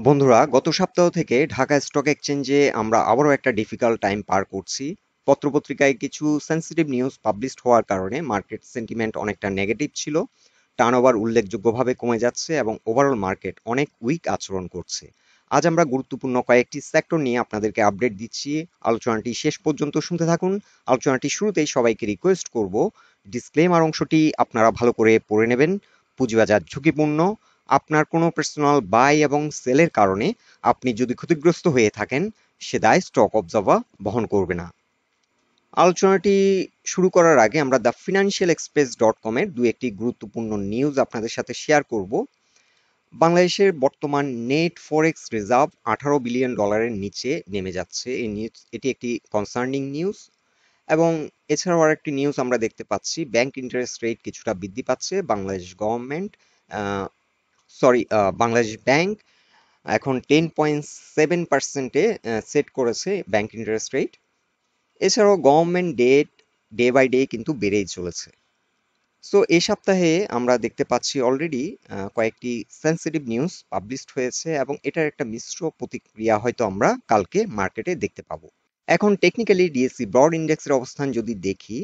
বন্ধুরা, গত সপ্তাহ থেকে ঢাকা স্টক এক্সচেঞ্জে আমরা আবারও একটা ডিফিকাল্ট টাইম পার করছি। পত্রপত্রিকায় কিছু সেন্সিটিভ নিউজ পাবলিশড হওয়ার কারণে মার্কেট সেন্টিমেন্ট অনেকটা নেগেটিভ ছিল। টার্নওভার উল্লেখযোগ্যভাবে কমে যাচ্ছে এবং ওভারঅল মার্কেট অনেক উইক আচরণ করছে। আজ আমরা গুরুত্বপূর্ণ কয়েকটি সেক্টর নিয়ে আপনাদেরকে আপডেট দিচ্ছি। আলোচনাটি শেষ পর্যন্ত শুনতে থাকুন। আলোচনাটি শুরুতেই সবাইকে রিকোয়েস্ট করব, ডিসক্লেমার অংশটি আপনারা ভালো করে পড়ে নেবেন। পুঁজিবাজার ঝুঁকিপূর্ণ। আপনার কোনো পার্সোনাল বাই এবং সেলের কারণে আপনি যদি ক্ষতিগ্রস্ত হয়ে থাকেন, সে দায় স্টক অবজার্ভার বহন করবে না। আলোচনাটি শুরু করার আগে আমরা দ্য ফিনান্সিয়াল এক্সপ্রেস .com এর একটি গুরুত্বপূর্ণ নিউজ আপনাদের সাথে শেয়ার করব। বাংলাদেশের বর্তমান নেট ফরেক্স রিজার্ভ $18 বিলিয়ন নিচে নেমে যাচ্ছে। এটি একটি কনসার্নিং নিউজ। এবং এছাড়াও আরেকটি নিউজ আমরা দেখতে পাচ্ছি, ব্যাংক ইন্টারেস্ট রেট কিছুটা বৃদ্ধি পাচ্ছে। বাংলাদেশ গভর্নমেন্ট বাংলাদেশ ব্যাংক এখন 10.7%-এ সেট করেছে ব্যাংক ইন্টারেস্ট রেট। এছাড়াও government debt day by day কিন্তু বেড়েই চলেছে। সো এই সপ্তাহে আমরা দেখতে পাচ্ছি অলরেডি কয়েকটি সেন্সিটিভ নিউজ পাবলিশড হয়েছে এবং এটার একটা মিশ্র প্রতিক্রিয়া হয়তো আমরা কালকে মার্কেটে দেখতে পাবো। এখন টেকনিক্যালি ডিএসসি ব্রড ইন্ডেক্সের অবস্থান যদি দেখি,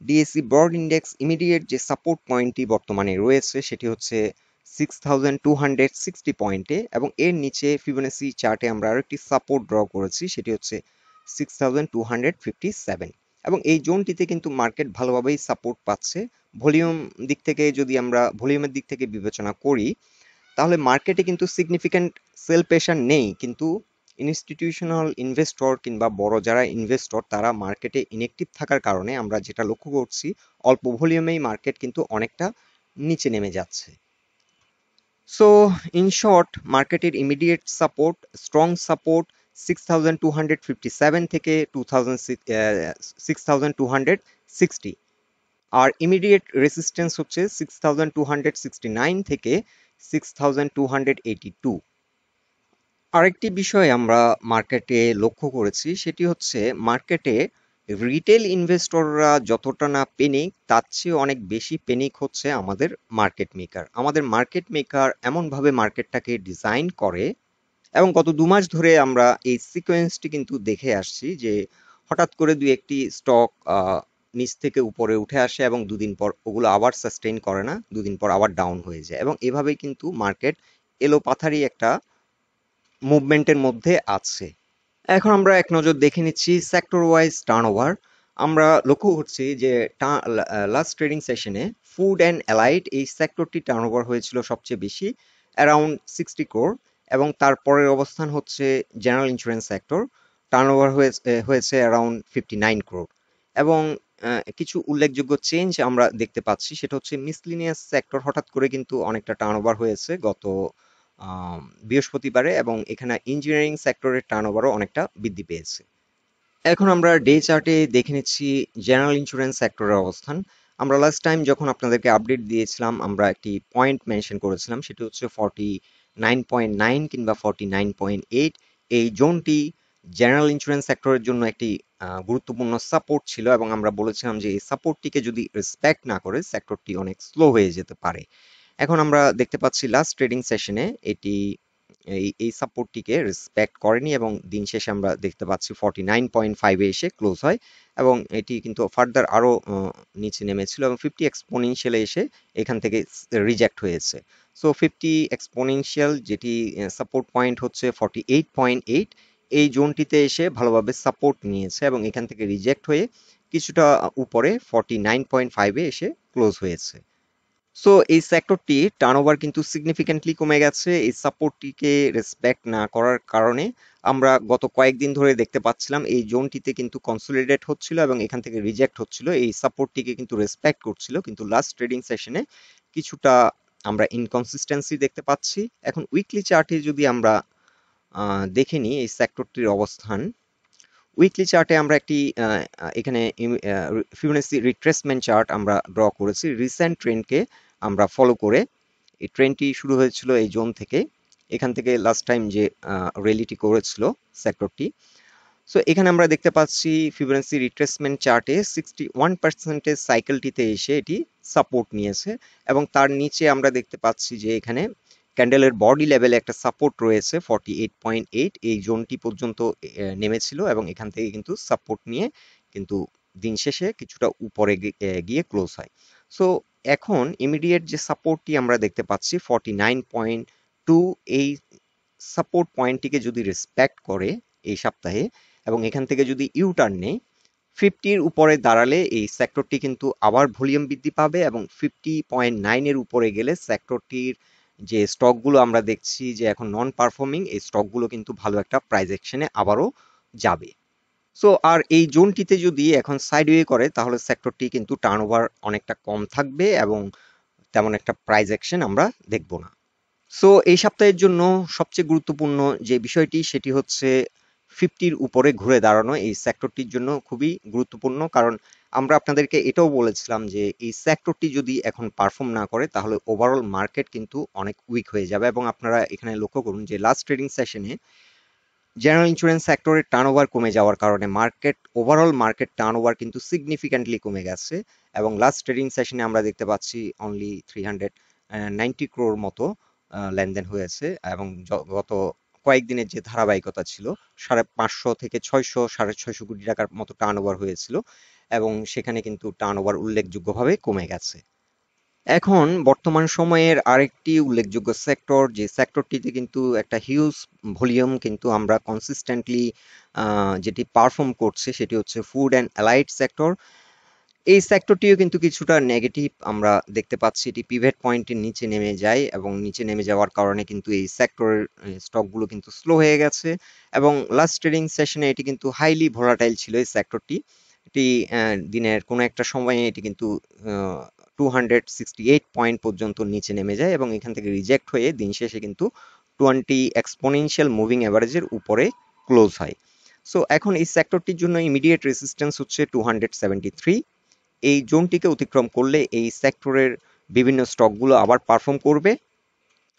ডিএসসি ব্রড ইন্ডেক্স ইমিডিয়েট যে সাপোর্ট পয়েন্টটি বর্তমানে রয়েছে সেটি হচ্ছে 6260 পয়েন্টে, এবং এর নিচে ফিবোনাসি চার্টে আমরা আরেকটি সাপোর্ট ড্র করেছি, সেটি হচ্ছে 6257, এবং এই জোনটিতে কিন্তু মার্কেট ভালোভাবেই সাপোর্ট পাচ্ছে। ভলিউমের দিক থেকে বিবেচনা করি, তাহলে মার্কেটে কিন্তু সিগনিফিক্যান্ট সেল প্রেশার নেই, কিন্তু ইনস্টিটিউশনাল ইনভেস্টর কিংবা বড় যারা ইনভেস্টর তারা মার্কেটে ইনঅ্যাক্টিভ থাকার কারণে আমরা যেটা লক্ষ্য করছি, অল্প ভলিউমেই মার্কেট কিন্তু অনেকটা নিচে নেমে যাচ্ছে। সো ইন শর্ট, মার্কেটের ইমিডিয়েট সাপোর্ট, স্ট্রং সাপোর্ট 6257 থেকে 6260, আর ইমিডিয়েট রেসিস্ট্যান্স হচ্ছে 6269 থেকে 6282। আরেকটি বিষয় আমরা মার্কেটে লক্ষ্য করেছি, সেটি হচ্ছে মার্কেটে রিটেল ইনভেস্টররা যতটা না পেনিক, তার চেয়ে অনেক বেশি পেনিক হচ্ছে আমাদের মার্কেট মেকার। আমাদের মার্কেট মেকার এমনভাবে মার্কেটটাকে ডিজাইন করে, এবং গত 2 মাস ধরে আমরা এই সিকোয়েন্সটি কিন্তু দেখে আসছি যে হঠাৎ করে দুই একটি স্টক নিচ থেকে উপরে উঠে আসে এবং দুদিন পর ওগুলো আবার সাস্টেইন করে না, দুদিন পর আবার ডাউন হয়ে যায়, এবং এভাবেই কিন্তু মার্কেট এলোপাথারি একটা মুভমেন্টের মধ্যে আছে। এখন আমরা এক নজর দেখে নিচ্ছি সেক্টর ওয়াইজ টার্নওভার। আমরা লক্ষ্য করছি যে লাস্ট ট্রেডিং সেশনে ফুড অ্যান্ড অ্যালাইড এই সেক্টরটি টার্নওভার হয়েছিল সবচেয়ে বেশি, অ্যারাউন্ড 60 crore, এবং তারপরের অবস্থান হচ্ছে জেনারেল ইন্স্যুরেন্স সেক্টর, টার্নওভার হয়েছে অ্যারাউন্ড 59 crore। এবং কিছু উল্লেখযোগ্য চেঞ্জ আমরা দেখতে পাচ্ছি, সেটা হচ্ছে মিসলিনিয়াস সেক্টর হঠাৎ করে কিন্তু অনেকটা টার্নওভার হয়েছে গত বৃহস্পতিবারে, এবং এখানে ইঞ্জিনিয়ারিং সেক্টরের টার্নওভারও অনেকটা বৃদ্ধি পেয়েছে। এখন আমরা ডে চার্টে দেখে নিচ্ছি জেনারেল ইন্স্যুরেন্স সেক্টরের অবস্থান। আমরা লাস্ট টাইম যখন আপনাদেরকে আপডেট দিয়েছিলাম, আমরা একটি পয়েন্ট মেনশন করেছিলাম, সেটি হচ্ছে 49.9 কিংবা 49.8। এই জোনটি জেনারেল ইন্স্যুরেন্স সেক্টরের জন্য একটি গুরুত্বপূর্ণ সাপোর্ট ছিল, এবং আমরা বলেছিলাম যে এই সাপোর্টটিকে যদি রেসপেক্ট না করে সেক্টরটি অনেক স্লো হয়ে যেতে পারে। এখন আমরা দেখতে পাচ্ছি লাস্ট ট্রেডিং সেশনে এটি এই সাপোর্টটিকে রেসপেক্ট করেনি, এবং দিন শেষে আমরা দেখতে পাচ্ছি 49.5-এ এসে ক্লোজ হয়, এবং এটি কিন্তু ফার্দার আরো নিচে নেমেছিল, এবং 50 এক্সপোনেনশিয়ালে এসে এখান থেকে রিজেক্ট হয়েছে। সো 50 এক্সপোনেনশিয়াল যেটি সাপোর্ট পয়েন্ট হচ্ছে 48.8, এই জোনটিতে এসে ভালোভাবে সাপোর্ট নিয়েছে এবং এখান থেকে রিজেক্ট হয়ে কিছুটা উপরে 49.5-এ এসে ক্লোজ হয়েছে। সো এই সেক্টরটি টার্নওভার কিন্তু সিগনিফিক্যান্টলি কমে গেছে এই সাপোর্টটিকে রেসপেক্ট না করার কারণে। আমরা গত কয়েকদিন ধরে দেখতে পাচ্ছিলাম এই জোনটিতে কিন্তু কনসোলিডেট হচ্ছিল এবং এখান থেকে রিজেক্ট হচ্ছিল, এই সাপোর্টটিকে কিন্তু রেসপেক্ট করছিল, কিন্তু লাস্ট ট্রেডিং সেশনে কিছুটা আমরা ইনকনসিস্টেন্সি দেখতে পাচ্ছি। এখন উইকলি চার্টে যদি আমরা দেখে নিই এই সেক্টরটির অবস্থান, উইকলি চার্টে আমরা একটি এখানে ফিবোনাচি রিট্রেসমেন্ট চার্ট আমরা ড্র করেছি রিসেন্ট ট্রেন্ডকে আমরা ফলো করে। এই ট্রেন্ডটি শুরু হয়েছিল এই জোন থেকে, এখান থেকে লাস্ট টাইম যে র্যালিটি করেছিল সেক্টরটি। সো এখানে আমরা দেখতে পাচ্ছি ফিবোনাচি রিট্রেসমেন্ট চার্টে 61% সাইকেলটিতে এসে এটি সাপোর্ট নিয়েছে, এবং তার নিচে আমরা দেখতে পাচ্ছি যে এখানে ক্যান্ডেলের বডি লেভেলে একটা সাপোর্ট রয়েছে 48.8, এই জোনটি পর্যন্ত নেমেছিল এবং এখান থেকে কিন্তু সাপোর্ট নিয়ে কিন্তু দিন শেষে কিছুটা উপরে গিয়ে ক্লোজ হয়। সো এখন ইমিডিয়েট যে সাপোর্টটি আমরা দেখতে পাচ্ছি 49.2, এই সাপোর্ট পয়েন্টটিকে যদি রেসপেক্ট করে এই সপ্তাহে এবং এখান থেকে যদি ইউ টার্ন নেয় 50-র উপরে দাঁড়ালে এই সেক্টরটি কিন্তু আবার ভলিউম বৃদ্ধি পাবে এবং 50.9 এর উপরে গেলে সেক্টরটির যে স্টকগুলো আমরা দেখছি যে এখন নন পারফর্মিং, এই স্টকগুলো কিন্তু ভালো একটা প্রাইস অ্যাকশনে আবারও যাবে। সো আর এই জোনটিতে যদি এখন সাইডওয়ে করে তাহলে সেক্টরটি কিন্তু টার্নওভার অনেকটা কম থাকবে এবং তেমন একটা প্রাইস অ্যাকশন আমরা দেখব না। সো এই সপ্তাহের জন্য সবচেয়ে গুরুত্বপূর্ণ যে বিষয়টি সেটি হচ্ছে 50-র উপরে ঘুরে দাঁড়ানো এই সেক্টরটির জন্য খুবই গুরুত্বপূর্ণ, কারণ আমরা আপনাদেরকে এটাও বলেছিলাম যে এই সেক্টরটি যদি এখন পারফর্ম না করে তাহলে ওভারঅল মার্কেট কিন্তু অনেক উইক হয়ে যাবে। এবং আপনারা এখানে লক্ষ্য করুন যে লাস্ট ট্রেডিং সেশনে জেনারেল ইন্স্যুরেন্স সেক্টরের টার্নওভার কমে যাওয়ার কারণে ওভারঅল মার্কেট টার্নওভার কিন্তু সিগনিফিক্যান্টলি কমে গেছে এবং লাস্ট ট্রেডিং সেশনে আমরা দেখতে পাচ্ছি অনলি 390 ক্রোর মতো লেনদেন হয়েছে এবং গত কয়েকদিনের যে ধারাবাহিকতা ছিল 550 থেকে 600, 650 কোটি টাকার মতো টার্নওভার হয়েছিল এবং সেখানে কিন্তু টার্নওভার উল্লেখযোগ্যভাবে কমে গেছে। এখন বর্তমান সময়ের আরেকটি উল্লেখযোগ্য সেক্টর, যে সেক্টরটিতে কিন্তু একটা হিউজ ভলিউম কিন্তু আমরা কনসিস্টেন্টলি যেটি পারফর্ম করছে সেটি হচ্ছে ফুড অ্যান্ড অ্যালাইড সেক্টর। এই সেক্টরটিও কিন্তু কিছুটা নেগেটিভ আমরা দেখতে পাচ্ছি, এটি পিভট পয়েন্টের নিচে নেমে যায় এবং নিচে নেমে যাওয়ার কারণে কিন্তু এই সেক্টরের স্টকগুলো কিন্তু স্লো হয়ে গেছে এবং লাস্ট ট্রেডিং সেশনে এটি কিন্তু হাইলি ভোলাটাইল ছিল এই সেক্টরটি। এটি দিনের কোনো একটা সময়ে এটি কিন্তু 268 পয়েন্ট পর্যন্ত নিচে নেমে যায় এবং এখান থেকে রিজেক্ট হয়ে দিন শেষে কিন্তু 20 এক্সপোনেনশিয়াল মুভিং অ্যাভারেজের উপরে ক্লোজ হয়। সো এখন এই সেক্টরটির জন্য ইমিডিয়েট রেসিস্ট্যান্স হচ্ছে 273, এই জোনটিকে অতিক্রম করলে এই সেক্টরের বিভিন্ন স্টকগুলো আবার পারফর্ম করবে।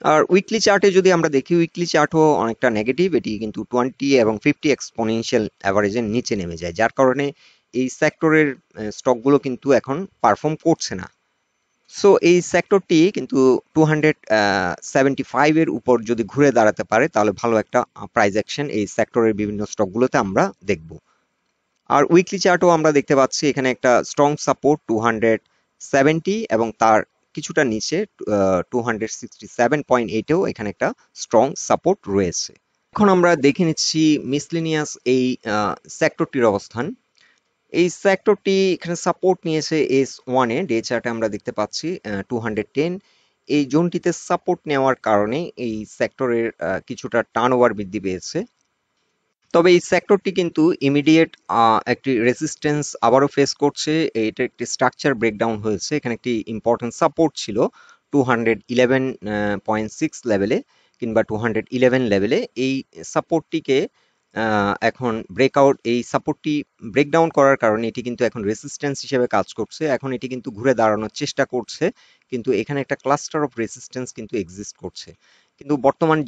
আর উইকলি চার্টে যদি আমরা দেখি উইকলি চার্টও অনেকটা নেগেটিভ, এটি কিন্তু 20 এবং 50 এক্সপোনেনশিয়াল অ্যাভারেজের নিচে নেমে যায়, যার কারণে এই সেক্টরের স্টকগুলো কিন্তু এখন পারফর্ম করছে না। সো এই সেক্টরটি কিন্তু 275 এর উপর যদি ঘুরে দাঁড়াতে পারে তাহলে ভালো একটা প্রাইস অ্যাকশন এই সেক্টরের বিভিন্ন স্টকগুলোতে আমরা দেখব। আর উইকলি চার্টও আমরা দেখতে পাচ্ছি এখানে একটা স্ট্রং সাপোর্ট 270 এবং তার কিছুটা নিচে 267.8-এও এখানে একটা স্ট্রং সাপোর্ট রয়েছে। এখন আমরা দেখে নিচ্ছি মিসলেনিয়াস এই সেক্টরটির অবস্থান। এই সেক্টরটি এখানে সাপোর্ট নিয়েছে S1 এ, ডে চার্টে আমরা দেখতে পাচ্ছি 210, এই জোনটিতে সাপোর্ট নেওয়ার কারণে এই সেক্টরের কিছুটা টার্নওভার বৃদ্ধি পেয়েছে। তবে এই সেক্টরটি কিন্তু ইমিডিয়েট একটি রেজিস্ট্যান্স আবারও ফেস করছে, এটা একটি স্ট্রাকচার ব্রেকডাউন হয়েছে, এখানে একটি ইম্পর্টেন্ট সাপোর্ট ছিল 211.6 লেভেলে কিংবা 211 লেভেলে। এই সাপোর্টটিকে এখন ব্রেকআউট, এই সাপোর্টটি ব্রেকডাউন করার কারণে এটি কিন্তু এখন রেসিস্ট্যান্স হিসেবে কাজ করছে, এখন এটি কিন্তু ঘুরে দাঁড়ানোর চেষ্টা করছে, কিন্তু এখানে একটা ক্লাস্টার অফ রেসিস্ট্যান্স কিন্তু এক্সিস্ট করছে। কিন্তু বর্তমান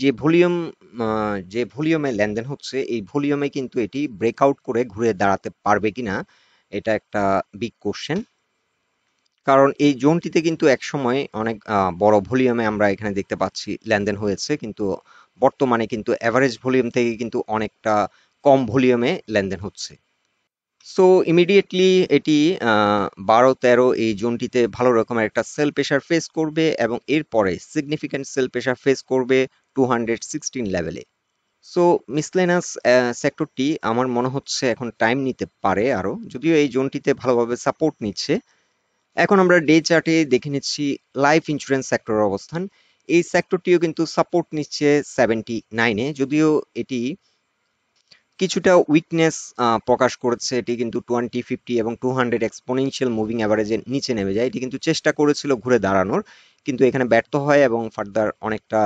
যে ভলিউমে লেনদেন হচ্ছে এই ভলিউমে কিন্তু এটি ব্রেকআউট করে ঘুরে দাঁড়াতে পারবে কিনা এটা একটা বিগ কোশ্চেন, কারণ এই জোনটিতে কিন্তু একসময় অনেক বড় ভলিউমে আমরা এখানে দেখতে পাচ্ছি লেনদেন হয়েছে, কিন্তু বর্তমানে কিন্তু অ্যাভারেজ ভলিউম থেকে কিন্তু অনেকটা কম ভলিউমে লেনদেন হচ্ছে। সো ইমিডিয়েটলি এটি 12-13 এই জোনটিতে ভালো রকমের একটা সেল প্রেশার ফেস করবে এবং এরপরে সিগনিফিক্যান্ট সেল প্রেশার ফেস করবে 216 লেভেলে। সো মিসলেনাস সেক্টরটি আমার মনে হচ্ছে এখন টাইম নিতে পারে আরো, যদিও এই জোনটিতে ভালোভাবে সাপোর্ট নিচ্ছে। এখন আমরা ডে চার্টে দেখে নিচ্ছি লাইফ ইন্স্যুরেন্স সেক্টরের অবস্থান। এই সেক্টরটিও কিন্তু সাপোর্ট নিচ্ছে 79-এ, যদিও এটি কিছুটা উইকনেস প্রকাশ করেছে, এটি কিন্তু 20, 50 এবং 200 এক্সপোনেনশিয়াল মুভিং অ্যাভারেজের নিচে নেমে যায়, এটি কিন্তু চেষ্টা করেছিল ঘুরে দাঁড়ানোর, কিন্তু এখানে ব্যর্থ হয় এবং ফার্দার অনেকটা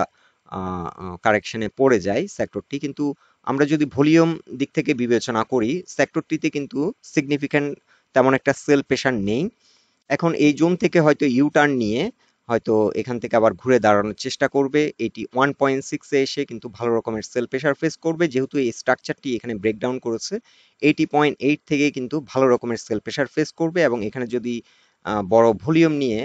কারেকশনে পড়ে যায় সেক্টরটি। কিন্তু আমরা যদি ভলিউম দিক থেকে বিবেচনা করি সেক্টরটিতে কিন্তু সিগনিফিক্যান্ট তেমন একটা সেল প্রেশার নেই। এখন এই জোন থেকে হয়তো ইউ টার্ন নিয়ে হয়তো এখান থেকে আবার ঘুরে দাঁড়ানোর চেষ্টা করবে, এটি 1.6-এ এসে কিন্তু ভালো রকমের সেল প্রেশার ফেস করবে, যেহেতু এই স্ট্রাকচারটি এখানে ব্রেকডাউন করেছে 80.8 থেকে কিন্তু ভালো রকমের সেল প্রেশার ফেস করবে এবং এখানে যদি বড় ভলিউম নিয়ে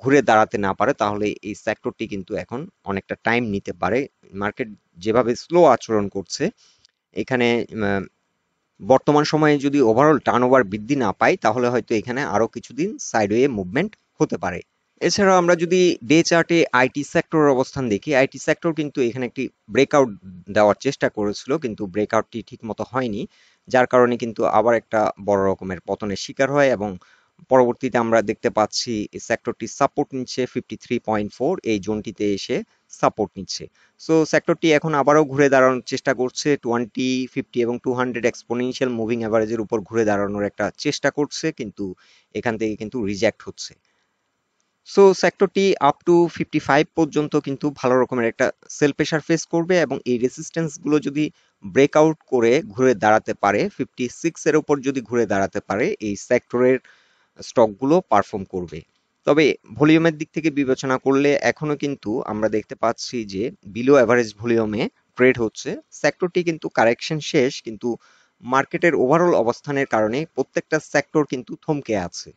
ঘুরে দাঁড়াতে না পারে, তাহলে এই সেক্টরটি কিন্তু এখন অনেকটা টাইম নিতে পারে। মার্কেট যেভাবে স্লো আচরণ করছে, এখানে বর্তমান সময়ে যদি ওভারঅল টার্নওভার বৃদ্ধি না পায়, তাহলে হয়তো এখানে আরো কিছুদিন সাইডওয়ে মুভমেন্ট হতে পারে। এছাড়াও আমরা যদি ডে চার্টে আইটি সেক্টরের অবস্থান দেখি, আইটি সেক্টর কিন্তু এখানে একটি ব্রেকআউট দেওয়ার চেষ্টা করেছিল, কিন্তু ব্রেকআউটটি ঠিক মতো হয়নি, যার কারণে কিন্তু আবার একটা বড় রকমের পতনের শিকার হয় এবং পরবর্তীতে আমরা দেখতে পাচ্ছি এই সেক্টরটি সাপোর্ট নিচ্ছে 53.4, এই জোনটিতে এসে সাপোর্ট নিচ্ছে। সো সেক্টরটি এখন আবারও ঘুরে দাঁড়ানোর চেষ্টা করছে 20, 50 এবং 200 এক্সপোনেনশিয়াল মুভিং অ্যাভারেজের উপর ঘুরে দাঁড়ানোর একটা চেষ্টা করছে, কিন্তু এখান থেকে কিন্তু রিজেক্ট হচ্ছে। সো সেক্টরটি আপ টু 55 পর্যন্ত কিন্তু ভালো রকমের একটা সেল প্রেসার ফেস করবে, এবং এই রেসিস্ট্যান্স গুলো যদি ব্রেকআউট করে ঘুরে দাঁড়াতে পারে, 56 এর উপর যদি ঘুরে দাঁড়াতে পারে, এই সেক্টরের স্টকগুলো পারফর্ম করবে। তবে ভলিউমের দিক থেকে বিবেচনা করলে এখনো কিন্তু আমরা দেখতে পাচ্ছি যে বিলো অ্যাভারেজ ভলিউমে ট্রেড হচ্ছে। সেক্টরটি কিন্তু কারেকশন শেষ, কিন্তু মার্কেটের ওভারঅল অবস্থানের কারণে প্রত্যেকটা সেক্টর কিন্তু থমকে আছে।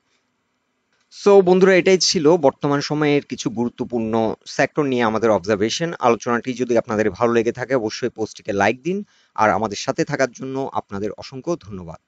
সো বন্ধুরা, এটাই ছিল বর্তমান সময়ের কিছু গুরুত্বপূর্ণ সেক্টর নিয়ে আমাদের অবজারভেশন। আলোচনাটি যদি আপনাদের ভালো লেগে থাকে, অবশ্যই পোস্টটিকে লাইক দিন, আর আমাদের সাথে থাকার জন্য আপনাদের অসংখ্য ধন্যবাদ।